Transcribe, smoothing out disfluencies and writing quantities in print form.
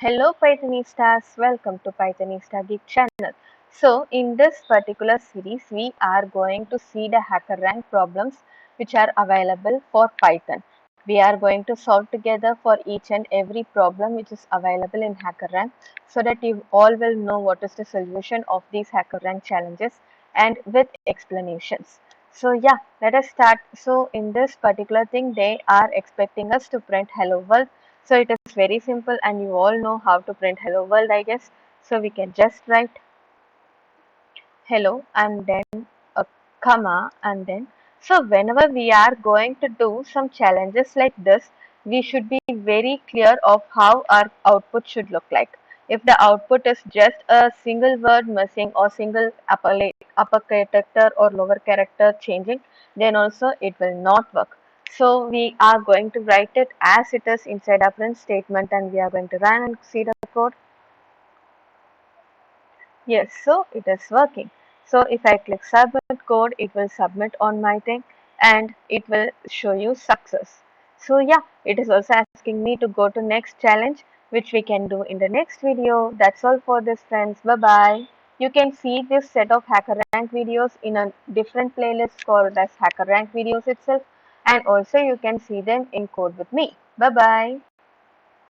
Hello Pythonistas, welcome to Pythonista Geek channel. So in this particular series, we are going to see the HackerRank problems which are available for Python. We are going to solve together for each and every problem which is available in HackerRank so that you all will know what is the solution of these HackerRank challenges and with explanations. So yeah, let us start. So in this particular thing, they are expecting us to print hello world, so it is very simple and you all know how to print hello world, I guess. So we can just write hello and then a comma and then. So whenever we are going to do some challenges like this, we should be very clear of how our output should look like. If the output is just a single word missing or single upper character or lower character changing, then also it will not work. So we are going to write it as it is inside our print statement and we are going to run and see the code. Yes, so it is working. So if I click submit code, it will submit on my thing and it will show you success. So yeah, it is also asking me to go to next challenge, which we can do in the next video. That's all for this, friends. Bye bye. You can see this set of HackerRank videos in a different playlist called as HackerRank videos itself, and also you can see them in Code with Me. Bye bye.